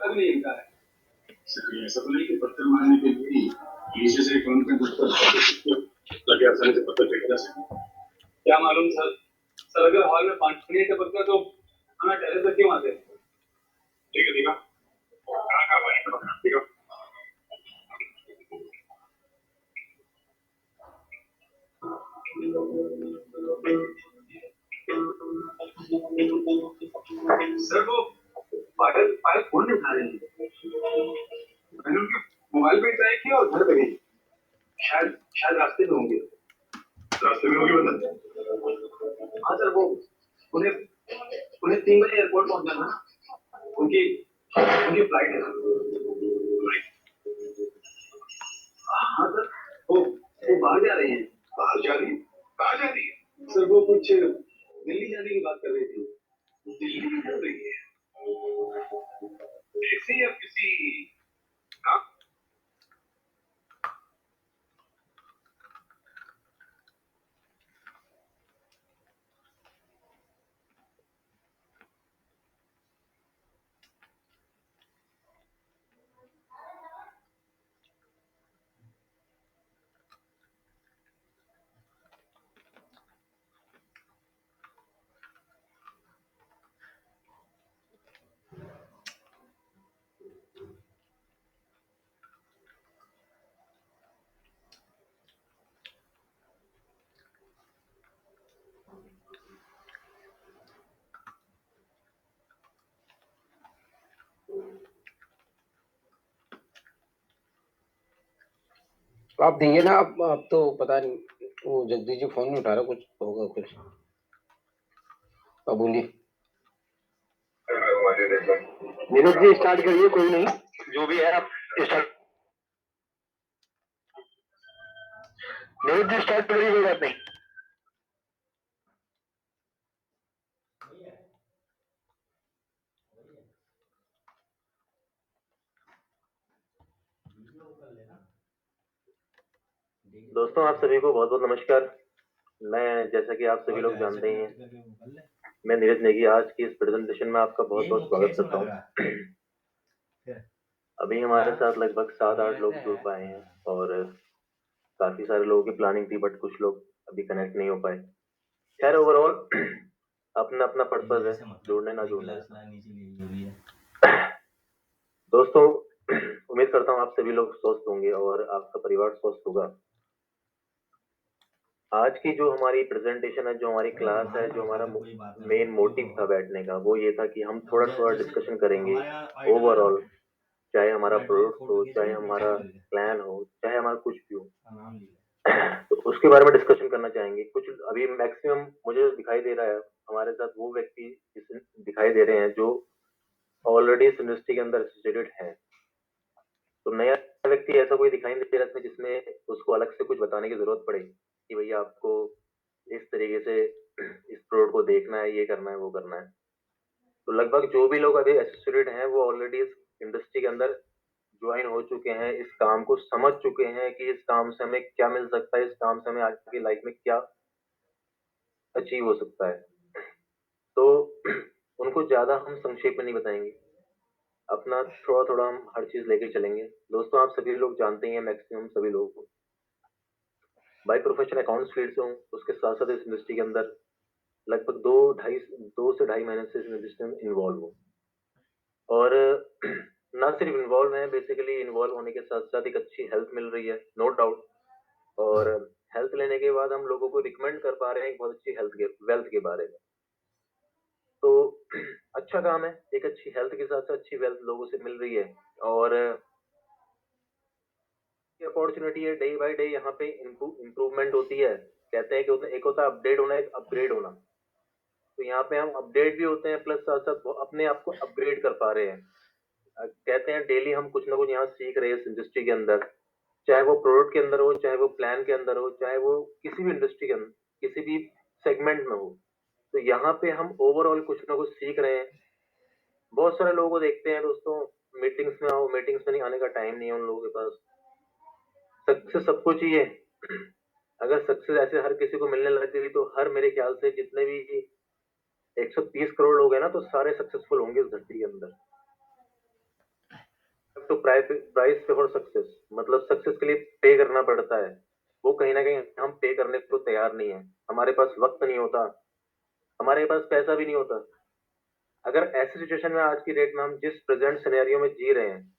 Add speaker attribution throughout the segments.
Speaker 1: तक नहीं इनका है। सर ऐसा तो नहीं कि पत्थर मारने के लिए नीचे से कौन का लगे आसानी से पत्थर फेंका जा सके। क्या मालूम सर। सर अगर हॉल में पानी टपकता तो हमें टेरेस पर क्यों आते? ठीक है दीपा, कहाँ पानी टपकता ठीक है। सर वो पायल पायल फोन नहीं उठा रही है। मैंने उनके मोबाइल पे ट्राई किया और घर पे नहीं। शायद शायद रास्ते में होंगे। रास्ते में होंगे मतलब? हाँ सर वो उन्हें उन्हें 3 बजे एयरपोर्ट पहुंचना है ना। उनकी उनकी फ्लाइट है। हाँ सर वो बाहर जा रही है। बाहर जा रही है? कहाँ जा रही है? सर वो कुछ दिल्ली जाने की बात कर रही थी। दिल्ली में चल रही है ऐसे या किसी काम?
Speaker 2: आप देंगे ना। आप तो पता नहीं, वो जगदीश जी फोन नहीं उठा रहा, कुछ होगा कुछ। अब बोलिए। नीरज जी स्टार्ट करिए, कोई नहीं, जो भी है आप स्टार्ट। नीरज जी स्टार्ट करिए, कोई बात नहीं।
Speaker 3: दोस्तों आप सभी को बहुत बहुत नमस्कार। मैं जैसा कि आप सभी लोग जानते हैं, मैं नीरज नेगी आज की इस प्रेजेंटेशन में आपका बहुत बहुत स्वागत करता हूँ। अभी हमारे साथ लगभग 7-8 लोग जुड़ पाए हैं और काफी सारे लोगों की प्लानिंग थी, बट कुछ लोग अभी कनेक्ट नहीं हो पाए। खैर ओवरऑल अपना अपना पर्पज है, जुड़ने ना जुड़ने का। दोस्तों उम्मीद करता हूँ आप सभी लोग स्वस्थ होंगे और आपका परिवार स्वस्थ होगा। आज की जो हमारी प्रेजेंटेशन है, जो हमारी क्लास है, जो हमारा मेन मोटिव था बैठने का, वो ये था कि हम थोड़ा थोड़ा डिस्कशन करेंगे ओवरऑल, चाहे हमारा प्रोडक्ट हो, चाहे हमारा प्लान हो, चाहे हमारा कुछ भी हो, तो उसके बारे में डिस्कशन करना चाहेंगे। कुछ अभी मैक्सिमम मुझे दिखाई दे रहा है हमारे साथ वो व्यक्ति दिखाई दे रहे हैं जो ऑलरेडी इस इंडस्ट्री के अंदर एसोसिएटेड है। तो नया व्यक्ति ऐसा कोई दिखाई नहीं दे रहा जिसमें उसको अलग से कुछ बताने की जरूरत पड़े कि भैया आपको इस तरीके से इस प्रोडक्ट को देखना है, ये करना है, वो करना है। तो लगभग जो भी लोग अभी एसोसिएटेड हैं वो ऑलरेडी इस इंडस्ट्री के अंदर ज्वाइन हो चुके हैं, इस काम को समझ चुके हैं कि इस काम से हमें क्या मिल सकता है, इस काम से हमें आज की लाइफ में क्या अचीव हो सकता है। तो उनको ज्यादा हम संक्षेप में नहीं बताएंगे, अपना थोड़ा थोड़ा हम हर चीज लेके चलेंगे। दोस्तों आप सभी लोग जानते हैं, मैक्सिमम सभी लोगों को बाय प्रोफेशन अकाउंट्स फील्ड से हूँ, उसके साथ साथ इस इंडस्ट्री के अंदर लगभग 2 से ढाई महीने से इस इंडस्ट्री में इन्वॉल्व हूँ। और ना सिर्फ इन्वॉल्व है, बेसिकली इन्वॉल्व होने के साथ साथ एक अच्छी हेल्थ मिल रही है, नो डाउट। और हेल्थ लेने के बाद हम लोगों को रिकमेंड कर पा रहे हैं एक बहुत अच्छी हेल्थ के वेल्थ के बारे में। तो अच्छा काम है, एक अच्छी हेल्थ के साथ साथ अच्छी वेल्थ लोगों से मिल रही है। और अपॉर्चुनिटी है, डे बाय डे यहाँ पे इम्प्रूवमेंट होती है। कहते हैं कि एक होता है अपडेट होना, एक अपग्रेड होना। तो यहाँ पे हम अपडेट भी होते हैं, प्लस साथ साथ अपने आप को अपग्रेड कर पा रहे हैं। कहते हैं डेली हम कुछ ना कुछ यहाँ सीख रहे हैं इस इंडस्ट्री के अंदर, चाहे वो प्रोडक्ट के अंदर हो, चाहे वो प्लान के अंदर हो, चाहे वो किसी भी इंडस्ट्री के अंदर, किसी भी सेगमेंट में हो। तो यहाँ पे हम ओवरऑल कुछ ना कुछ सीख रहे हैं। बहुत सारे लोगों को देखते हैं दोस्तों, मीटिंग्स में आओ, मीटिंग्स में नहीं आने का टाइम नहीं है उन लोगों के पास। सक्सेस सबको चाहिए। अगर सक्सेस ऐसे हर किसी को मिलने लग गई तो हर मेरे ख्याल से जितने भी 130 करोड़ लोग हैं ना, तो सारे सक्सेसफुल होंगे इस धरती के अंदर। टू प्राइस फॉर सक्सेस, मतलब सक्सेस के लिए पे करना पड़ता है, वो कहीं ना कहीं हम पे करने को तैयार नहीं है। हमारे पास वक्त नहीं होता, हमारे पास पैसा भी नहीं होता। अगर ऐसी सिचुएशन में आज की डेट में हम जिस प्रेजेंट सिनेरियो में जी रहे हैं,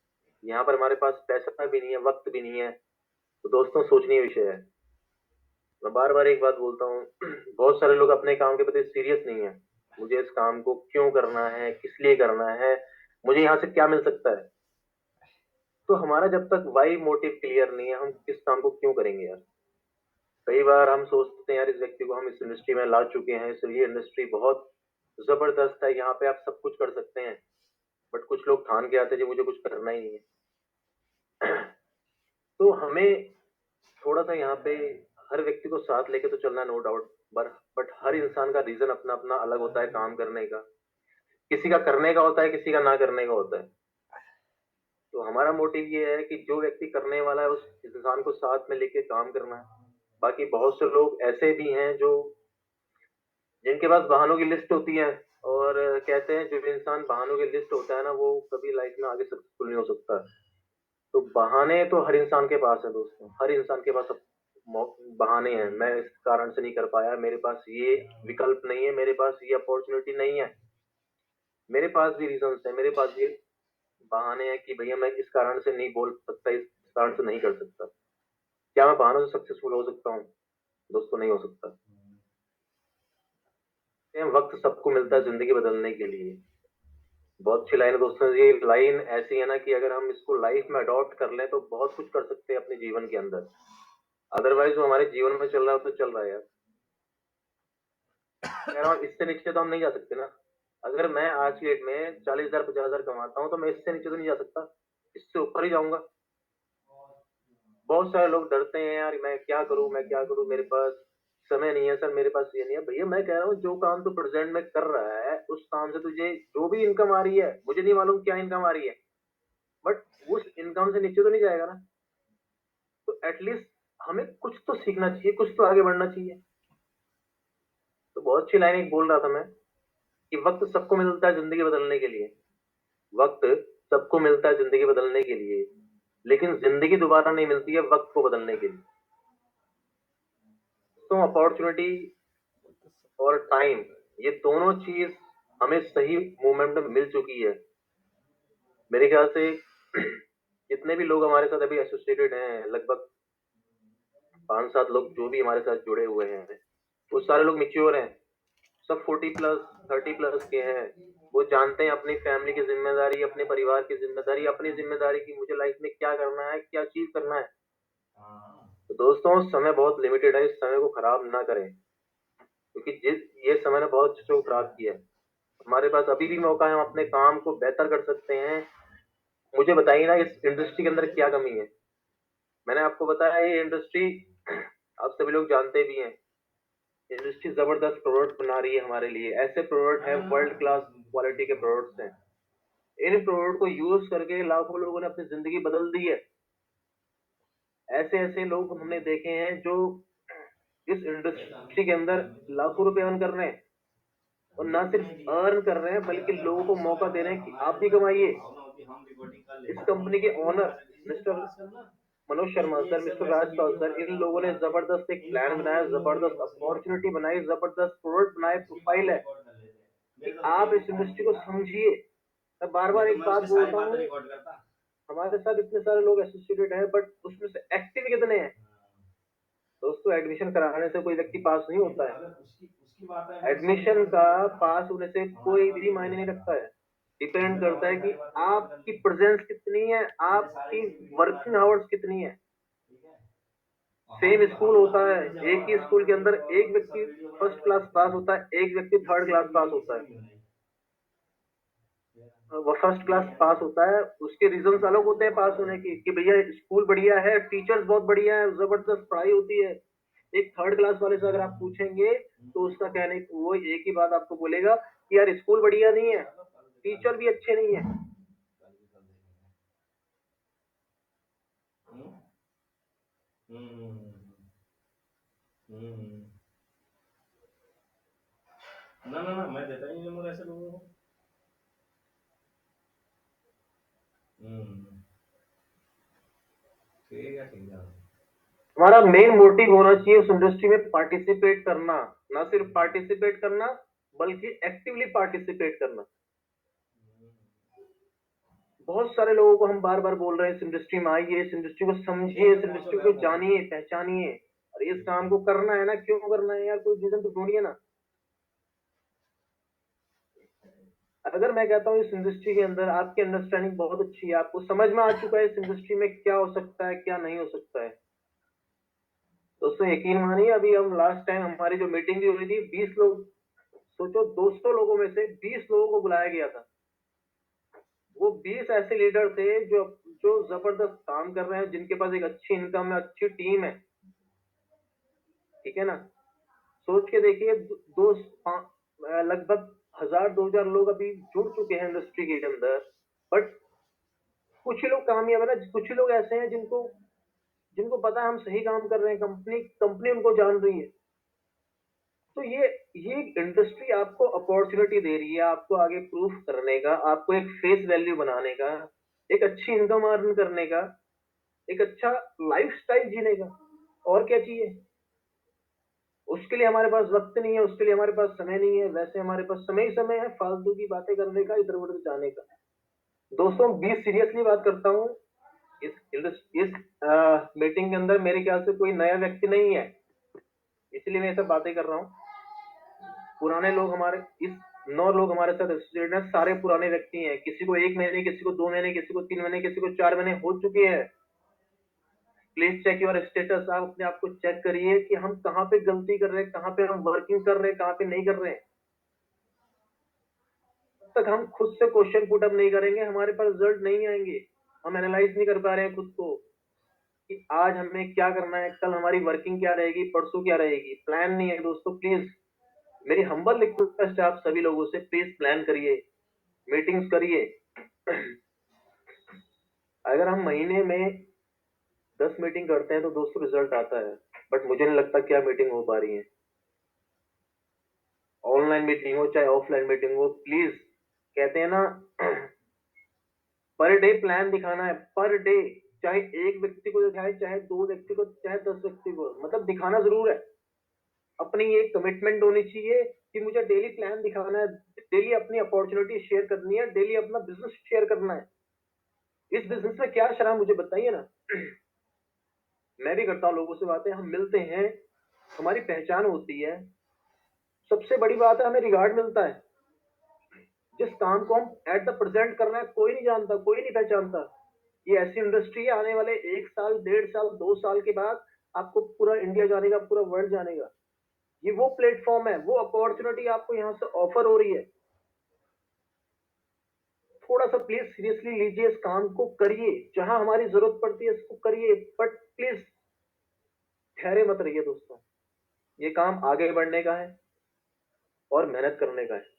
Speaker 3: यहाँ पर हमारे पास पैसा भी नहीं है, वक्त भी नहीं है, तो दोस्तों सोचनीय विषय है। मैं बार बार एक बात बोलता हूँ, बहुत सारे लोग अपने काम के प्रति सीरियस नहीं है। मुझे इस काम को क्यों करना है, किस लिए करना है, मुझे यहाँ से क्या मिल सकता है। तो हमारा जब तक वाई मोटिव क्लियर नहीं है, हम किस काम को क्यों करेंगे यार। कई बार हम सोचते हैं यार, इस व्यक्ति को हम इस इंडस्ट्री में ला चुके हैं, इसलिए इंडस्ट्री बहुत जबरदस्त है, यहाँ पे आप सब कुछ कर सकते हैं। बट कुछ लोग ठान के आते हैं जी मुझे कुछ करना ही नहीं है। तो हमें थोड़ा सा यहाँ पे हर व्यक्ति को साथ लेके तो चलना, नो डाउट, बट हर इंसान का रीजन अपना अपना अलग होता है काम करने का। किसी का करने का होता है, किसी का ना करने का होता है। तो हमारा मोटिव ये है कि जो व्यक्ति करने वाला है उस इंसान को साथ में लेके काम करना है। बाकी बहुत से लोग ऐसे भी हैं जो जिनके पास बहानों की लिस्ट होती है, और कहते हैं जो इंसान बहानों की लिस्ट होता है ना, वो कभी लाइफ में आगे सक्सेसफुल नहीं हो सकता। तो बहाने तो हर इंसान के पास है दोस्तों, हर इंसान के पास बहाने हैं। मैं इस कारण से नहीं कर पाया, मेरे पास ये विकल्प नहीं है, मेरे पास ये अपॉर्चुनिटी नहीं है। मेरे पास भी रीजंस है, मेरे पास भी बहाने हैं कि भैया मैं इस कारण से नहीं बोल सकता, इस कारण से नहीं कर सकता। क्या मैं बहानों से सक्सेसफुल हो सकता हूँ? दोस्तों नहीं हो सकता। वक्त सबको मिलता है जिंदगी बदलने के लिए। बहुत अच्छी लाइन है दोस्तों, ये लाइन ऐसी है ना कि अगर हम इसको लाइफ में अडॉप्ट कर लें तो बहुत कुछ कर सकते हैं अपने जीवन के अंदर। अदरवाइज वो हमारे जीवन में चल रहा है तो चल रहा है यार। कह रहा हूँ इससे नीचे तो हम नहीं जा सकते ना। अगर मैं आज की डेट में 40,000 50,000 कमाता हूँ तो मैं इससे नीचे तो नहीं जा सकता, इससे ऊपर ही जाऊंगा। बहुत सारे लोग डरते हैं यार, मैं क्या करूं, मैं क्या करूं, मेरे पास समय नहीं है सर, मेरे पास ये नहीं है। भैया मैं कह रहा हूँ जो काम तू प्रेजेंट में कर रहा है उस काम से तुझे जो भी इनकम आ रही है, मुझे नहीं मालूम क्या इनकम आ रही है, बट उस इनकम से नीचे तो नहीं जाएगा ना। तो एटलीस्ट हमें कुछ तो सीखना चाहिए, कुछ तो आगे बढ़ना चाहिए। तो बहुत अच्छी लाइन एक बोल रहा था मैं कि वक्त सबको मिलता है जिंदगी बदलने के लिए। वक्त सबको मिलता है जिंदगी बदलने के लिए, लेकिन जिंदगी दोबारा नहीं मिलती है वक्त को बदलने के लिए। तो अपॉर्चुनिटी और टाइम, ये दोनों चीज हमें सही मोमेंट में मिल चुकी है। मेरे ख्याल से जितने भी लोग हमारे साथ अभी एसोसिएटेड हैं, लगभग 5-7 लोग जो भी हमारे साथ जुड़े हुए हैं, वो सारे लोग मिच्योर हैं। सब 40+ 30+ के हैं। वो जानते हैं अपनी फैमिली की जिम्मेदारी, अपने परिवार की जिम्मेदारी, अपनी जिम्मेदारी की मुझे लाइफ में क्या करना है, क्या अचीव करना है। तो दोस्तों समय बहुत लिमिटेड है, इस समय को खराब ना करें, क्योंकि जिस ये समय ने बहुत चीजों को खराब किया है। हमारे पास अभी भी मौका है, हम अपने काम को बेहतर कर सकते हैं। मुझे बताइए ना इस इंडस्ट्री के अंदर क्या कमी है। मैंने आपको बताया ये इंडस्ट्री आप सभी लोग जानते भी हैं, इंडस्ट्री जबरदस्त प्रोडक्ट बना रही है हमारे लिए। ऐसे प्रोडक्ट हैं, वर्ल्ड क्लास क्वालिटी के प्रोडक्ट्स हैं। इन प्रोडक्ट को यूज करके लाखों लोगों ने अपनी जिंदगी बदल दी है। ऐसे ऐसे लोग हमने देखे हैं जो इस इंडस्ट्री के अंदर लाखों रुपए अर्न कर रहे हैं, और ना सिर्फ अर्न कर रहे हैं बल्कि लोगों को मौका दे रहे हैं कि आप भी कमाइए। इस कंपनी के owner mister Manoj Sharma sir, mister Rajpal sir, इन लोगों ने जबरदस्त एक प्लान बनाया, जबरदस्त अपॉर्चुनिटी बनाई, जबरदस्त प्रोडक्ट बनाए, प्रोफाइल है कि आप इस इंडस्ट्री को समझिए। मैं बार बार एक बात बोलता हूँ, हमारे साथ इतने सारे लोग एसोसिएटेड हैं, बट उसमें से एक्टिव कितने हैं? दोस्तों एडमिशन कराने से कोई व्यक्ति पास नहीं होता है। एडमिशन का पास होने से कोई भी मायने नहीं रखता है। डिपेंड करता है कि आपकी प्रेजेंस कितनी है, आपकी वर्किंग आवर्स कितनी है। सेम स्कूल होता है, एक ही स्कूल के अंदर एक व्यक्ति फर्स्ट क्लास पास होता है, एक व्यक्ति थर्ड क्लास पास होता है। वो फर्स्ट क्लास पास होता है, उसके रीजंस अलग होते हैं पास होने की, कि भैया स्कूल बढ़िया है, टीचर्स बहुत बढ़िया है, जबरदस्त पढ़ाई होती है। एक थर्ड क्लास वाले से अगर आप पूछेंगे तो उसका कहने वो एक ही बात आपको बोलेगा कि यार स्कूल बढ़िया नहीं है, टीचर भी अच्छे नहीं है।
Speaker 4: ना ना ना, मैं देता ही नहीं नंबर ऐसे लोगों को।
Speaker 3: हमारा मेन मोटिव होना चाहिए उस इंडस्ट्री में पार्टिसिपेट करना, ना सिर्फ पार्टिसिपेट करना बल्कि एक्टिवली पार्टिसिपेट करना। बहुत सारे लोगों को हम बार बार बोल रहे हैं इस इंडस्ट्री में आइए, इस इंडस्ट्री को समझिए, इस इंडस्ट्री को जानिए पहचानिए, और इस काम को करना है ना, क्यों करना है यार, कोई रीजन तो ढूंढिए ना। अगर मैं कहता हूँ इस इंडस्ट्री के अंदर आपकी अंडरस्टैंडिंग बहुत अच्छी है, आपको समझ में आ चुका है इस इंडस्ट्री में क्या हो सकता है क्या नहीं हो सकता है, दोस्तों यकीन मानिए अभी हम लास्ट टाइम हमारी जो मीटिंग भी हुई थी 20 लोग, सोचो 200 लोगों में से 20 लोगों को बुलाया गया था। वो 20 ऐसे लीडर थे जो जो जबरदस्त काम कर रहे हैं, जिनके पास एक अच्छी इनकम है, अच्छी टीम है, ठीक है ना। सोच के देखिए लगभग 1000-2000 लोग अभी जुड़ चुके हैं इंडस्ट्री के अंदर, बट कुछ ही लोग कामयाब है ना, कुछ ही लोग ऐसे हैं जिनको जिनको पता है हम सही काम कर रहे हैं, कंपनी कंपनी उनको जान रही है। तो ये इंडस्ट्री आपको अपॉर्चुनिटी दे रही है, आपको आगे प्रूफ करने का, आपको एक फेस वैल्यू बनाने का, एक अच्छी इनकम अर्न करने का, एक अच्छा लाइफस्टाइल जीने का, और क्या चाहिए। उसके लिए हमारे पास वक्त नहीं है, उसके लिए हमारे पास समय नहीं है, वैसे हमारे पास समय ही समय है फालतू की बातें करने का, इधर उधर जाने का। दोस्तों 20 सीरियसली बात करता हूँ, इस मीटिंग के अंदर मेरे ख्याल से कोई नया व्यक्ति नहीं है, इसलिए मैं ये सब बातें कर रहा हूँ। पुराने लोग हमारे इस 9 लोग हमारे साथ एसोसिएटेड हैं, सारे पुराने व्यक्ति हैं, किसी को 1 महीने, किसी को 2 महीने, किसी को 3 महीने, किसी को 4 महीने हो चुके हैं। प्लीज चेक योर स्टेटस, आप अपने आप को चेक करिए कि हम कहाँ पे गलती कर रहे हैं, कहाँ पे हम वर्किंग कर रहे हैं, कहाँ पे नहीं कर रहे हैं। तब तक हम खुद से क्वेश्चन पुट अप नहीं करेंगे, हमारे पास रिजल्ट नहीं आएंगे। हम एनालाइज नहीं कर पा रहे हैं खुद को कि आज हमें क्या करना है, कल हमारी वर्किंग क्या रहेगी, परसों क्या रहेगी, प्लान नहीं है। दोस्तों प्लीज मेरी हम्बल रिक्वेस्ट है आप सभी लोगों से, प्लीज प्लान करिए, मीटिंग्स करिए। अगर हम महीने में 10 मीटिंग करते हैं तो दोस्तों रिजल्ट आता है, बट मुझे नहीं लगता क्या मीटिंग हो पा रही है। ऑनलाइन मीटिंग हो चाहे ऑफलाइन मीटिंग हो, प्लीज कहते हैं ना पर डे प्लान दिखाना है, पर डे, चाहे एक व्यक्ति को दिखाए, चाहे 2 व्यक्ति को, चाहे 10 व्यक्ति को, मतलब दिखाना जरूर है। अपनी एक कमिटमेंट होनी चाहिए कि मुझे डेली प्लान दिखाना है, डेली अपनी अपॉर्चुनिटी शेयर करनी है, डेली अपना बिजनेस शेयर करना है। इस बिजनेस में क्या शर्म, मुझे बताइए ना। मैं भी करता हूँ लोगों से बातें, हम मिलते हैं, हमारी पहचान होती है, सबसे बड़ी बात है हमें रिगार्ड मिलता है। जिस काम को हम एट द प्रेजेंट कर रहे हैं कोई नहीं जानता, कोई नहीं पहचानता। ये ऐसी इंडस्ट्री है, आने वाले 1 साल, 1.5 साल, 2 साल के बाद आपको पूरा इंडिया जानेगा, पूरा वर्ल्ड जानेगा। ये वो प्लेटफॉर्म है, वो अपॉर्चुनिटी आपको यहाँ से ऑफर हो रही है। थोड़ा सा प्लीज सीरियसली लीजिए, इस काम को करिए, जहां हमारी जरूरत पड़ती है इसको करिए, बट प्लीज ठहरे मत रहिए दोस्तों। ये काम आगे बढ़ने का है और मेहनत करने का है।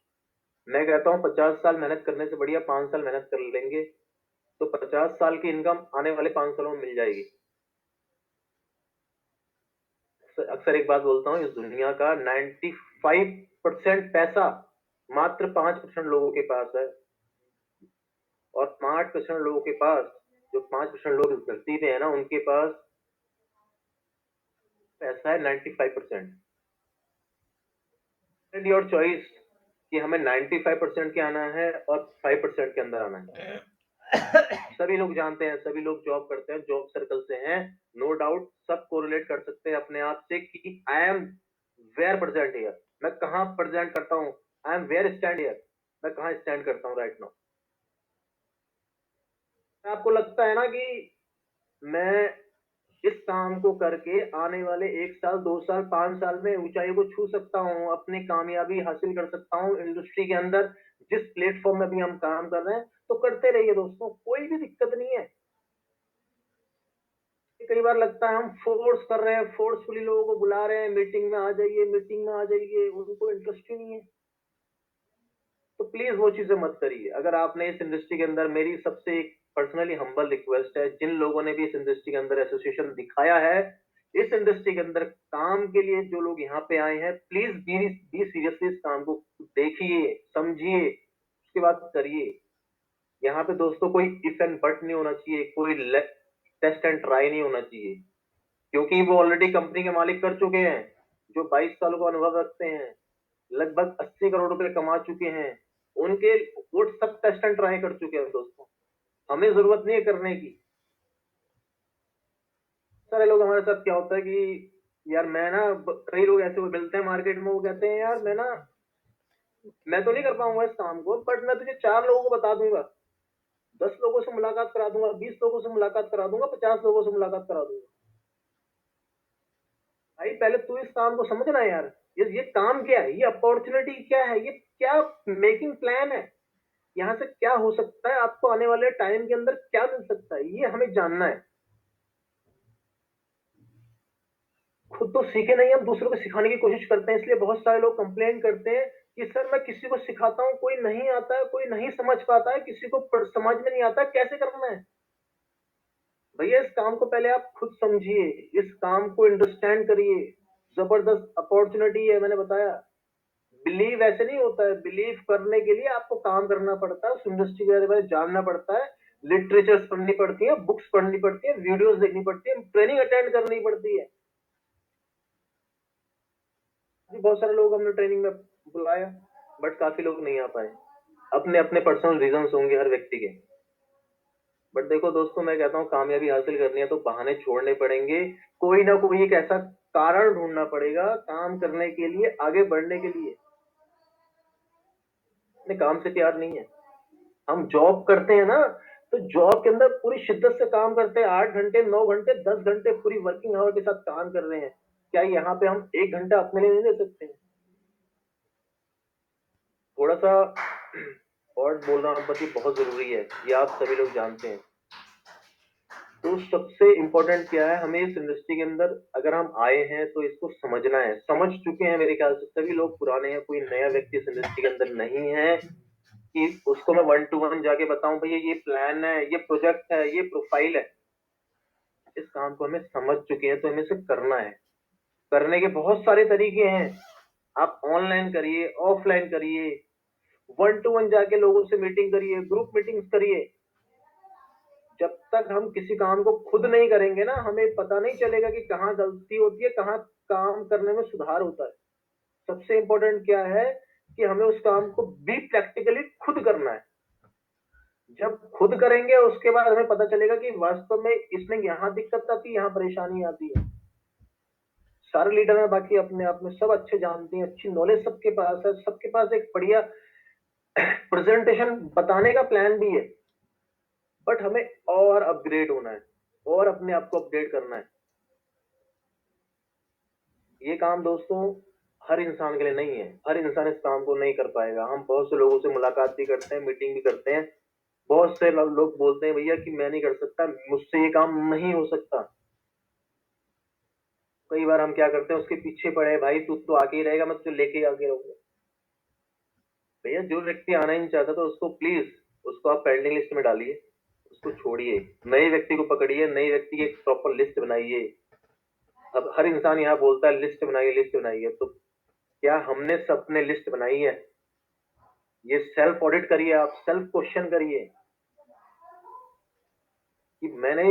Speaker 3: मैं कहता हूँ 50 साल मेहनत करने से बढ़िया 5 साल मेहनत कर लेंगे तो 50 साल की इनकम आने वाले 5 सालों में मिल जाएगी। अक्सर एक बात बोलता हूँ, इस दुनिया का 95% पैसा मात्र 5% लोगों के पास है, और 5% लोगों के पास, जो 5% लोग इस धरती पे है ना, उनके पास पैसा है 95%। योर चॉइस कि हमें 95% के आना है और 5% के अंदर आना है। सभी लोग जानते हैं, सभी लोग जॉब करते हैं, जॉब सर्कल से हैं, नो डाउट, सब कोरिलेट कर सकते हैं अपने आप से कि I am where present here, मैं कहाँ प्रेजेंट करता हूँ, I am where stand here, मैं कहाँ स्टैंड करता हूँ राइट नाउ। आपको लगता है ना कि मैं इस काम को करके आने वाले 1 साल, 2 साल, 5 साल में ऊंचाई को छू सकता हूँ, अपनी कामयाबी हासिल कर सकता हूँ इंडस्ट्री के अंदर, जिस प्लेटफॉर्म में भी हम काम कर रहे हैं, तो करते रहिए दोस्तों, कोई भी दिक्कत नहीं है। कई बार लगता है हम फोर्स कर रहे हैं, फोर्सफुली लोगों को बुला रहे हैं, मीटिंग में आ जाइए, मीटिंग में आ जाइए, उनको इंटरेस्ट ही नहीं है। तो प्लीज वो चीजें मत करिए। अगर आपने इस इंडस्ट्री के अंदर, मेरी सबसे एक पर्सनली हम्बल रिक्वेस्ट है, जिन लोगों ने भी इस इंडस्ट्री के अंदर एसोसिएशन दिखाया है, इस इंडस्ट्री के अंदर काम के लिए जो लोग यहाँ पे आए हैं, प्लीज बी सीरियसली इस काम को देखिए, समझिए, उसके बाद करिए। यहाँ पे दोस्तों कोई इफ एंड बट नहीं होना चाहिए, कोई टेस्ट एंड ट्राई नहीं होना चाहिए, क्योंकि वो ऑलरेडी कंपनी के मालिक कर चुके हैं, जो 22 सालों का अनुभव रखते हैं, लगभग 80 करोड़ रुपए कमा चुके हैं, उनके वो सब टेस्ट एंड ट्राई कर चुके हैं दोस्तों। हमें जरूरत नहीं है करने की। सारे लोग हमारे साथ क्या होता है कि यार मैं ना, कई लोग ऐसे वो मिलते हैं मार्केट में, वो कहते हैं यार मैं तो नहीं कर पाऊंगा इस काम को, बट मैं तुझे 4 लोगों को बता दूंगा, 10 लोगों से मुलाकात करा दूंगा, 20 लोगों से मुलाकात करा दूंगा, 50 लोगों से मुलाकात करा दूंगा। भाई पहले तू इस काम को समझना है यार, ये काम क्या है, ये अपॉर्चुनिटी क्या है, ये क्या मेकिंग प्लान है, यहाँ से क्या हो सकता है, आपको आने वाले टाइम के अंदर क्या मिल सकता है, ये हमें जानना है। खुद तो सीखे नहीं, हम दूसरों को सिखाने की कोशिश करते हैं। इसलिए बहुत सारे लोग कंप्लेन करते हैं कि सर मैं किसी को सिखाता हूँ, कोई नहीं आता है, कोई नहीं समझ पाता है, किसी को समझ में नहीं आता कैसे करना है। भैया इस काम को पहले आप खुद समझिए, इस काम को अंडरस्टैंड करिए। जबरदस्त अपॉर्चुनिटी है, मैंने बताया। बिलीव ऐसे नहीं होता है, बिलीव करने के लिए आपको काम करना पड़ता है, उस इंडस्ट्री के बारे में जानना पड़ता है, लिटरेचर्स पढ़नी पड़ती है, बुक्स पढ़नी पड़ती है, वीडियोस देखनी पड़ती है, ट्रेनिंग अटेंड करनी पड़ती है। बहुत सारे लोग हमने ट्रेनिंग में बुलाया, बट काफी लोग नहीं आ पाए। अपने अपने पर्सनल रीजंस होंगे हर व्यक्ति के। बट देखो दोस्तों, मैं कहता हूँ कामयाबी हासिल करनी है तो बहाने छोड़ने पड़ेंगे, कोई ना कोई एक ऐसा कारण ढूंढना पड़ेगा काम करने के लिए, आगे बढ़ने के लिए। अपने काम से प्यार नहीं है। हम जॉब करते हैं ना, तो जॉब के अंदर पूरी शिद्दत से काम करते हैं, 8 घंटे 9 घंटे 10 घंटे पूरी वर्किंग आवर के साथ काम कर रहे हैं। क्या यहाँ पे हम 1 घंटा अपने लिए नहीं दे सकते हैं? थोड़ा सा और बोलना बल्कि बहुत जरूरी है, ये आप सभी लोग जानते हैं। तो सबसे इम्पोर्टेंट क्या है, हमें इस इंडस्ट्री के अंदर अगर हम आए हैं तो इसको समझना है। समझ चुके हैं मेरे ख्याल से सभी लोग, पुराने हैं, कोई नया व्यक्ति इस इंडस्ट्री के अंदर नहीं है कि उसको मैं 1 to 1 जाके बताऊं भैया ये प्लान है, ये प्रोजेक्ट है, ये प्रोफाइल है। इस काम को हमें समझ चुके हैं तो हमें इसे करना है। करने के बहुत सारे तरीके हैं, आप ऑनलाइन करिए, ऑफलाइन करिए, 1 to 1 जाके लोगों से मीटिंग करिए, ग्रुप मीटिंग्स करिए। जब तक हम किसी काम को खुद नहीं करेंगे ना, हमें पता नहीं चलेगा कि कहाँ गलती होती है, कहाँ काम करने में सुधार होता है। सबसे इंपॉर्टेंट क्या है कि हमें उस काम को भी प्रैक्टिकली खुद करना है। जब खुद करेंगे उसके बाद हमें पता चलेगा कि वास्तव में इसमें यहाँ दिक्कत आती है, यहाँ परेशानी आती है। सारे लीडर हैं बाकी अपने आप में सब अच्छे जानते हैं, अच्छी नॉलेज सबके पास है, सबके पास एक बढ़िया प्रेजेंटेशन बताने का प्लान भी है, बट हमें और अपग्रेड होना है और अपने आप को अपडेट करना है। ये काम दोस्तों हर इंसान के लिए नहीं है, हर इंसान इस काम को नहीं कर पाएगा। हम बहुत से लोगों से मुलाकात भी करते हैं, मीटिंग भी करते हैं, बहुत से लोग बोलते हैं भैया कि मैं नहीं कर सकता, मुझसे ये काम नहीं हो सकता। कई बार हम क्या करते हैं, उसके पीछे पड़े, भाई तू तो आके ही रहेगा, मैं तुझे लेके आगे रहूंगा। भैया जो व्यक्ति आना ही नहीं चाहता तो उसको प्लीज, उसको आप पेंडिंग लिस्ट में डालिए, उसको छोड़िए, नए व्यक्ति को पकड़िए, नए व्यक्ति की एक प्रॉपर लिस्ट बनाइए। अब हर इंसान यहाँ बोलता है लिस्ट बनाइए, लिस्ट बनाइए, तो क्या हमने सबने लिस्ट बनाई है? ये सेल्फ ऑडिट करिए, आप सेल्फ क्वेश्चन करिए कि मैंने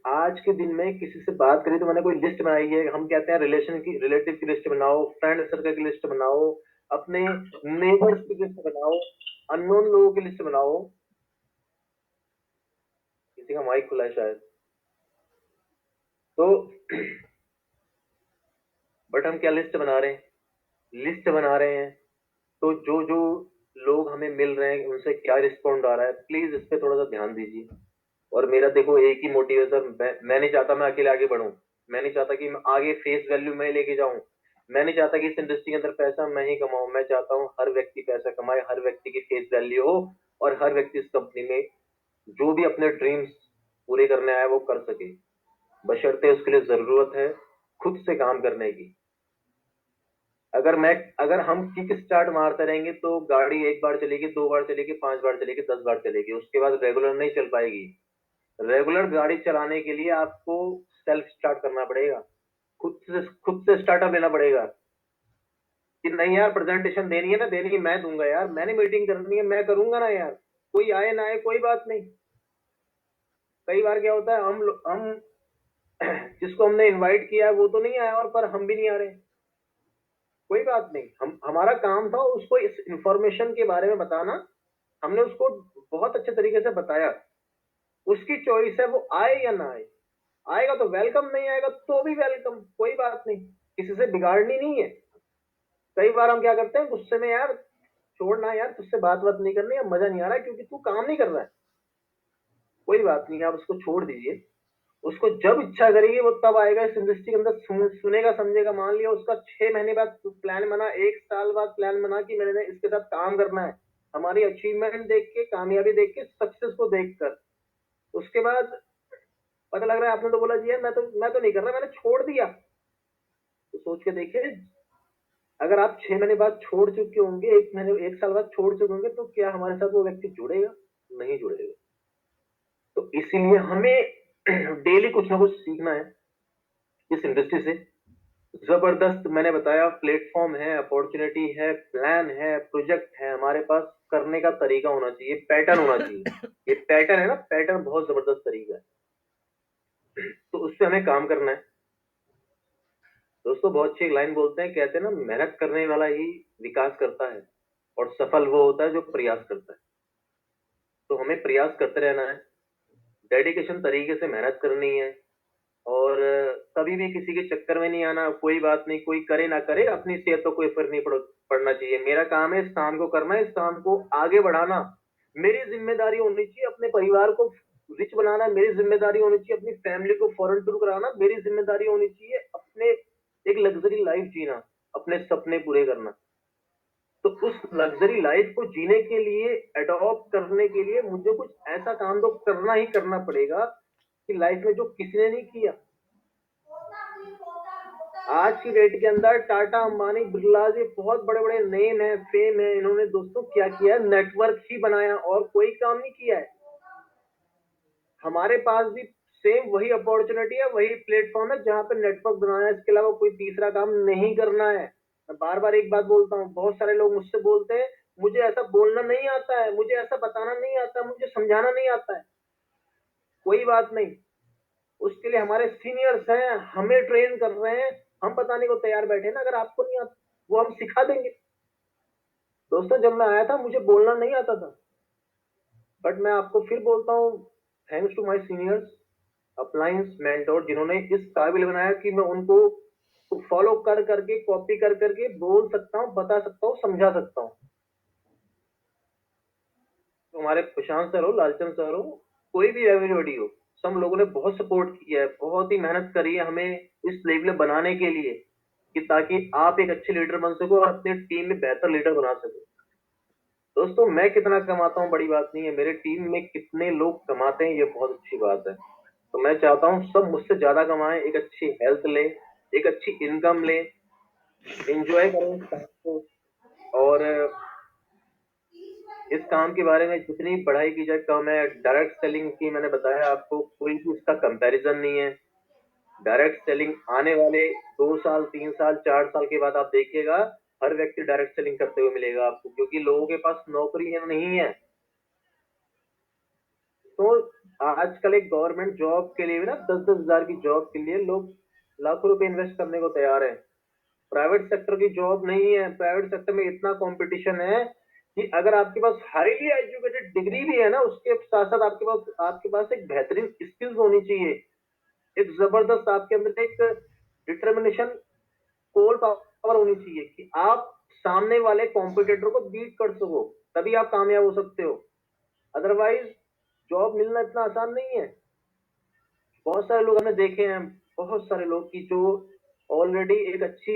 Speaker 3: आज के दिन में किसी से बात करी तो मैंने कोई लिस्ट बनाई है। हम कहते हैं रिलेशन की, रिलेटिव की लिस्ट बनाओ, फ्रेंड सर्कल की लिस्ट बनाओ, अपने नेबर्स की लिस्ट बनाओ, अननोन लोगों की लिस्ट बनाओ। किसी का माइक खुला है शायद, तो बट हम क्या लिस्ट बना रहे हैं, लिस्ट बना रहे हैं, तो जो जो लोग हमें मिल रहे हैं उनसे क्या रिस्पॉन्ड आ रहा है, प्लीज इस पे थोड़ा सा ध्यान दीजिए। और मेरा देखो एक ही मोटिव है सर, मैं नहीं चाहता मैं अकेले आगे बढ़ूं, मैं नहीं चाहता कि मैं आगे फेस वैल्यू मैं लेके जाऊं, मैं नहीं चाहता कि इस इंडस्ट्री के अंदर पैसा मैं ही कमाऊं। मैं चाहता हूं हर व्यक्ति पैसा कमाए, हर व्यक्ति की फेस वैल्यू हो, और हर व्यक्ति इस कंपनी में जो भी अपने ड्रीम्स पूरे करने आया वो कर सके, बशर्ते उसके लिए जरूरत है खुद से काम करने की। अगर हम किक स्टार्ट मारते रहेंगे तो गाड़ी 1 बार चलेगी, 2 बार चलेगी, 5 बार चलेगी, 10 बार चलेगी, उसके बाद रेगुलर नहीं चल पाएगी। रेगुलर गाड़ी चलाने के लिए आपको सेल्फ स्टार्ट करना पड़ेगा, खुद से स्टार्टअप लेना पड़ेगा कि नहीं यार प्रेजेंटेशन देनी है ना, देनी है, मैं दूंगा यार, मैंने मीटिंग करनी है, मैं करूंगा ना यार, कोई आए ना आए कोई बात नहीं। कई बार क्या होता है, हम जिसको हमने इनवाइट किया है वो तो नहीं आया और पर हम भी नहीं आ रहे। कोई बात नहीं, हमारा काम था उसको इस इंफॉर्मेशन के बारे में बताना। हमने उसको बहुत अच्छे तरीके से बताया। उसकी चॉइस है, वो आए या ना आए। आएगा तो वेलकम, नहीं आएगा तो भी वेलकम, कोई बात नहीं, किसी से बिगाड़नी नहीं है। कई बार हम क्या करते हैं गुस्से में, यार छोड़ना यार, तुझसे बात बात नहीं करनी, अब मजा नहीं आ रहा है क्योंकि तू काम नहीं कर रहा है। कोई बात नहीं, आप उसको छोड़ दीजिए। उसको जब इच्छा करेगी वो तब आएगा इस इंडस्ट्री के अंदर, सुनेगा समझेगा। मान लिया उसका 6 महीने बाद प्लान बना, 1 साल बाद प्लान बना कि मैंने इसके साथ काम करना है, हमारी अचीवमेंट देख के, कामयाबी देख के, सक्सेस को देखकर, उसके बाद पता लग रहा है आपने तो बोला जी यार मैं तो नहीं कर रहा, मैंने छोड़ दिया। तो सोच के देखिए, अगर आप 6 महीने बाद छोड़ चुके होंगे, 1 महीने 1 साल बाद छोड़ चुके होंगे, तो क्या हमारे साथ वो व्यक्ति जुड़ेगा? नहीं जुड़ेगा। तो इसीलिए हमें डेली कुछ ना कुछ सीखना है इस इंडस्ट्री से। जबरदस्त मैंने बताया, प्लेटफॉर्म है, अपॉर्चुनिटी है, प्लान है, प्रोजेक्ट है हमारे पास। करने का तरीका होना चाहिए, पैटर्न होना चाहिए। ये पैटर्न है ना, पैटर्न बहुत जबरदस्त तरीका है, तो उससे हमें काम करना है। दोस्तों बहुत अच्छी एक लाइन बोलते हैं, कहते हैं ना, मेहनत करने वाला ही विकास करता है और सफल वो होता है जो प्रयास करता है। तो हमें प्रयास करते रहना है, डेडिकेशन तरीके से मेहनत करनी है, और कभी भी किसी के चक्कर में नहीं आना। कोई बात नहीं, कोई करे ना करे, अपनी सेहत तो कोई फर्क नहीं पड़ना चाहिए। मेरा काम है इस काम को करना, इस काम को आगे बढ़ाना। मेरी जिम्मेदारी होनी चाहिए अपने परिवार को रिच बनाना, मेरी जिम्मेदारी होनी चाहिए अपनी फैमिली को फॉरेन टूर कराना, मेरी जिम्मेदारी होनी चाहिए अपने एक लग्जरी लाइफ जीना, अपने सपने पूरे करना। तो उस लग्जरी लाइफ को जीने के लिए, अडॉप्ट करने के लिए, मुझे कुछ ऐसा काम तो करना ही करना पड़ेगा कि लाइफ में जो किसी ने नहीं किया। आज की डेट के अंदर टाटा, अंबानी, बिरला जी बहुत बड़े बड़े नेम है, फेम है, इन्होंने दोस्तों क्या किया है? नेटवर्क ही बनाया और कोई काम नहीं किया है। हमारे पास भी सेम वही अपॉर्चुनिटी है, वही प्लेटफॉर्म है जहां पे नेटवर्क बनाना है, इसके अलावा कोई तीसरा काम नहीं करना है। मैं बार बार एक बात बोलता हूँ, बहुत सारे लोग मुझसे बोलते हैं मुझे ऐसा बोलना नहीं आता है, मुझे ऐसा बताना नहीं आता, मुझे समझाना नहीं आता है। कोई बात नहीं, उसके लिए हमारे सीनियर्स हैं, हमें ट्रेन कर रहे हैं, हम बताने को तैयार बैठे ना। अगर आपको नहीं आता वो हम सिखा देंगे। दोस्तों जब मैं आया था मुझे बोलना नहीं आता था, बट मैं आपको फिर बोलता हूँ, thanks to my seniors, appliance mentor, जिन्होंने इस काबिल बनाया कि मैं उनको फॉलो कर करके, कॉपी कर करके बोल सकता हूँ, बता सकता हूँ, समझा सकता हूँ। तो हमारे प्रशांत सर हो, लालचंद सर हो, कोई भी एवरीबॉडी हो, सब लोगों ने बहुत सपोर्ट किया है, बहुत ही मेहनत करी है हमें इस लेवल बनाने के लिए, कि ताकि आप एक अच्छे लीडर बन सको और अपनी टीम में बेहतर लीडर बना सको। दोस्तों मैं कितना कमाता हूँ बड़ी बात नहीं है, मेरे टीम में कितने लोग कमाते हैं ये बहुत अच्छी बात है। तो मैं चाहता हूँ सब मुझसे ज्यादा कमाएं, एक अच्छी हेल्थ ले, एक अच्छी इनकम ले, एंजॉय करें इस काम को। और इस काम के बारे में जितनी पढ़ाई की जाए कम है। डायरेक्ट सेलिंग की मैंने बताया आपको, कोई भी इसका कंपैरिजन नहीं है। डायरेक्ट सेलिंग आने वाले 2 साल, 3 साल, 4 साल के बाद आप देखिएगा, हर व्यक्ति डायरेक्ट सेलिंग करते हुए मिलेगा आपको, क्योंकि लोगों के पास नौकरी नहीं है। तो आजकल एक गवर्नमेंट जॉब के लिए भी ना, 10-10 हजार की जॉब के लिए लोग लाखों रुपए इन्वेस्ट करने को तैयार है। प्राइवेट सेक्टर की जॉब नहीं है, प्राइवेट सेक्टर में इतना कंपटीशन है कि अगर आपके पास हाईली एजुकेटेड डिग्री भी है ना, उसके साथ साथ आपके पास एक बेहतरीन स्किल्स होनी चाहिए, एक जबरदस्त आपके अंदर एक डिटर्मिनेशन, कोल पावर होनी चाहिए कि आप सामने वाले कॉम्पिटिटर को बीट कर सको, तभी आप कामयाब हो सकते हो। अदरवाइज जॉब मिलना इतना आसान नहीं है। बहुत सारे लोग हमने देखे हैं, बहुत सारे लोग की जो ऑलरेडी एक अच्छी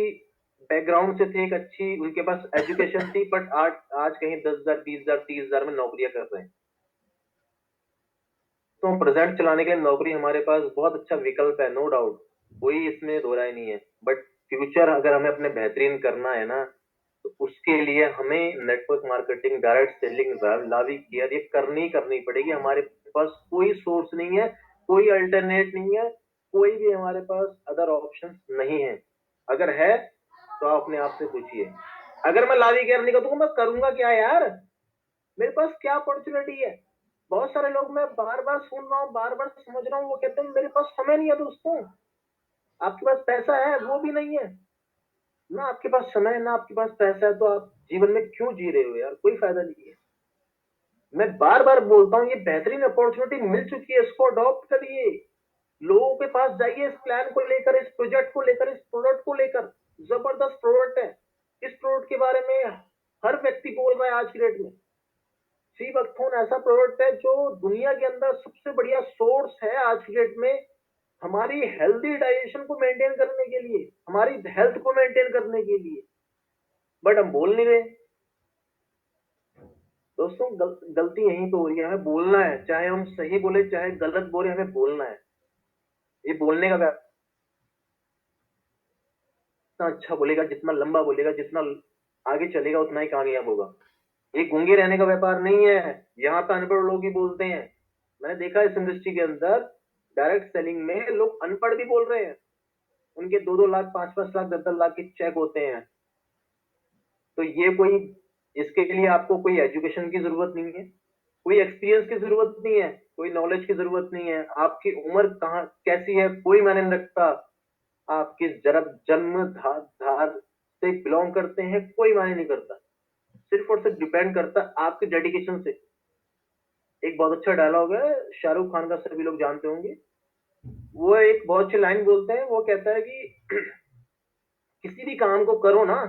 Speaker 3: बैकग्राउंड से थे, एक अच्छी उनके पास एजुकेशन थी, बट आज कहीं 10,000, 20,000, 30,000 में नौकरियां कर रहे हैं। तो प्रेजेंट चलाने के लिए नौकरी हमारे पास बहुत अच्छा विकल्प है, नो डाउट, कोई इसमें दो राय नहीं है। बट फ्यूचर अगर हमें अपने बेहतरीन करना है ना, तो उसके लिए हमें नेटवर्क मार्केटिंग, डायरेक्ट सेलिंग, लावी केयर ये करनी पड़ेगी। हमारे पास कोई सोर्स नहीं है, कोई अल्टरनेट नहीं है, कोई भी हमारे पास अदर ऑप्शन नहीं है। अगर है तो आप अपने आप से पूछिए, अगर मैं लावी केयर नहीं करूंगा मैं करूंगा क्या यार? मेरे पास क्या अपॉर्चुनिटी है? बहुत सारे लोग, मैं बार बार सुन रहा हूँ, बार बार समझ रहा हूँ, वो कहते हैं मेरे पास समय नहीं है दोस्तों। आपके पास पैसा है वो भी नहीं है ना, आपके पास समय है ना आपके पास पैसा है, तो आप जीवन में क्यों जी रहे हो यार, कोई फायदा नहीं है। मैं बार बार बोलता हूँ, ये बेहतरीन अपॉर्चुनिटी मिल चुकी है, इसको अडॉप्ट करिए। लोगों के पास जाइए, इस प्लान को लेकर, इस प्रोजेक्ट को लेकर, इस प्रोडक्ट को लेकर। जबरदस्त प्रोडक्ट है। इस प्रोडक्ट के बारे में हर व्यक्ति बोल रहा है आज की डेट में। सी बकथोन ऐसा प्रोडक्ट है जो दुनिया के अंदर सबसे बढ़िया सोर्स है आज की डेट में, हमारी हेल्दी डाइजेशन को मेंटेन करने के लिए, हमारी हेल्थ को मेंटेन करने के लिए। बट हम बोल नहीं रहे दोस्तों। गलती यहीं पे हो रही है, हमें बोलना है, चाहे हम सही बोले चाहे गलत बोले, हमें बोलना है। ये बोलने का व्यापार जितना अच्छा बोलेगा, जितना लंबा बोलेगा, जितना आगे चलेगा, उतना ही कामयाब होगा। ये गूंगे रहने का व्यापार नहीं है। यहाँ पे अनपढ़ लोग ही बोलते हैं। मैंने देखा इस इंडस्ट्री के अंदर डायरेक्ट सेलिंग में लोग अनपढ़ भी बोल रहे हैं। उनके 2-2 लाख, 5-5 लाख, 10-10 लाख के चेक होते हैं। तो ये कोई, इसके लिए आपको कोई एजुकेशन की जरूरत नहीं है, कोई एक्सपीरियंस की जरूरत नहीं है, कोई नॉलेज की जरूरत नहीं है। आपकी उम्र कहाँ कैसी है कोई मायने नहीं रखता। आप किस जन्म धार से बिलोंग करते हैं कोई मायने नहीं करता। सिर्फ और सिर्फ डिपेंड करता है आपके डेडिकेशन से। एक बहुत अच्छा डायलॉग है शाहरुख खान का, सभी लोग जानते होंगे। वो एक बहुत अच्छी लाइन बोलते हैं, वो कहता है कि किसी भी काम को करो ना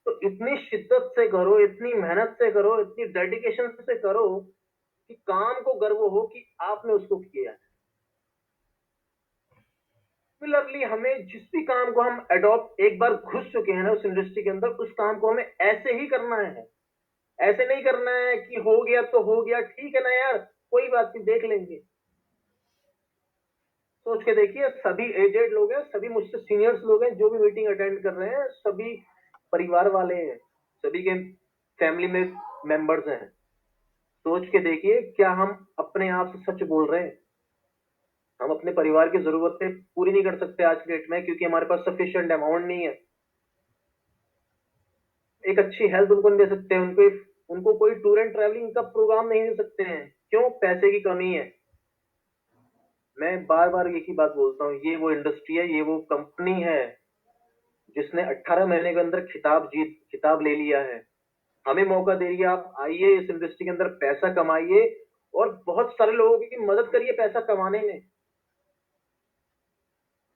Speaker 3: तो इतनी शिद्दत से करो, इतनी मेहनत से करो, इतनी डेडिकेशन से करो कि काम को गर्व हो कि आपने उसको किया। सिमिलरली हमें जिस भी काम को हम अडॉप्ट एक बार घुस चुके हैं ना उस इंडस्ट्री के अंदर, उस काम को हमें ऐसे ही करना है। ऐसे नहीं करना है कि हो गया तो हो गया, ठीक है ना यार, कोई बात नहीं, देख लेंगे। सोच के देखिए, सभी एजेड लोग हैं, सभी मुझसे सीनियर्स लोग हैं, जो भी मीटिंग अटेंड कर रहे हैं, सभी परिवार वाले हैं, सभी के फैमिली में मेंबर्स हैं। सोच के देखिए, क्या हम अपने आप से सच बोल रहे हैं? हम अपने परिवार की जरूरतें पूरी नहीं कर सकते आज की डेट में, क्योंकि हमारे पास सफिशिएंट अमाउंट नहीं है। एक अच्छी हेल्थ उनको नहीं दे सकते हैं, उनको कोई टूर एंड ट्रैवलिंग का प्रोग्राम नहीं दे सकते हैं। क्यों? पैसे की कमी है। मैं बार बार एक ही बात बोलता हूँ, ये वो इंडस्ट्री है, ये वो कंपनी है जिसने 18 महीने के अंदर खिताब ले लिया है। हमें मौका दे रही है, आप आइए इस इंडस्ट्री के अंदर, पैसा कमाइए और बहुत सारे लोगों की मदद करिए पैसा कमाने में।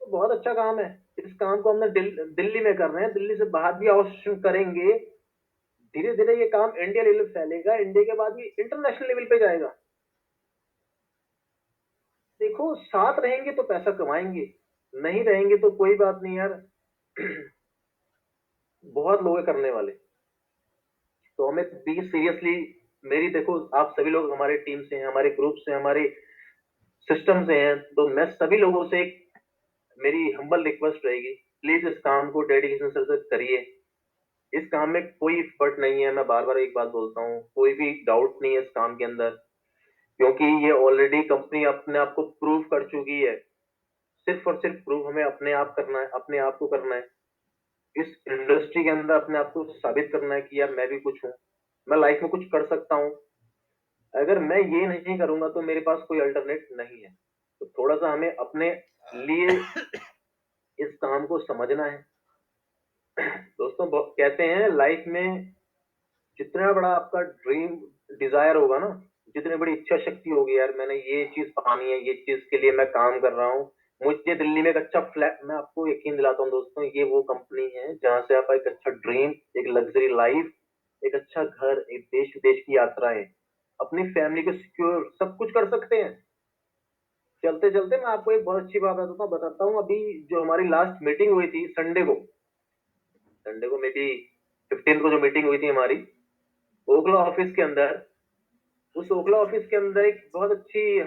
Speaker 3: तो बहुत अच्छा काम है। इस काम को हमने दिल्ली में कर रहे हैं, दिल्ली से बाहर भी आउटसोर्सिंग करेंगे। धीरे धीरे ये काम इंडिया लेवल फैलेगा, इंडिया के बाद ये इंटरनेशनल लेवल पे जाएगा। देखो, साथ रहेंगे तो पैसा कमाएंगे, नहीं रहेंगे तो कोई बात नहीं यार। बहुत लोग हैं करने वाले। तो हमें बी सीरियसली, मेरी देखो, आप सभी लोग हमारे टीम से हैं, हमारे ग्रुप से, हमारे सिस्टम से हैं, तो मैं सभी लोगों से एक मेरी हम्बल रिक्वेस्ट रहेगी, प्लीज इस काम को डेडिकेशन से करिए। इस काम में कोई एफर्ट नहीं है, मैं बार बार एक बात बोलता हूँ, कोई भी डाउट नहीं है इस काम के अंदर, क्योंकि ये ऑलरेडी कंपनी अपने आप को प्रूव कर चुकी है। सिर्फ और सिर्फ प्रूव हमें अपने आप करना है, अपने आप को करना है। इस इंडस्ट्री के अंदर अपने आप को साबित करना है कि यार मैं भी कुछ हूँ, मैं लाइफ में कुछ कर सकता हूँ। अगर मैं ये नहीं करूंगा तो मेरे पास कोई अल्टरनेट नहीं है। तो थोड़ा सा हमें अपने लिए इस काम को समझना है। दोस्तों, कहते हैं लाइफ में जितना बड़ा आपका ड्रीम डिजायर होगा ना, जितनी बड़ी इच्छा शक्ति होगी, यार मैंने ये चीज पानी है, ये चीज के लिए मैं काम कर रहा हूँ, मुझे दिल्ली में एक अच्छा फ्लैट, मैं आपको यकीन दिलाता हूँ दोस्तों, ये वो कंपनी है जहां से आप एक अच्छा ड्रीम, एक लग्जरी लाइफ, एक अच्छा घर, एक देश विदेश की यात्राएं, अपनी फैमिली को सिक्योर सब कुछ कर सकते हैं। चलते चलते मैं आपको एक बहुत अच्छी बात बताता हूँ। अभी जो हमारी लास्ट मीटिंग हुई थी संडे को मे बी 15 को जो मीटिंग हुई थी हमारी ओखला ऑफिस के अंदर, उस ओखला ऑफिस के अंदर एक बहुत अच्छी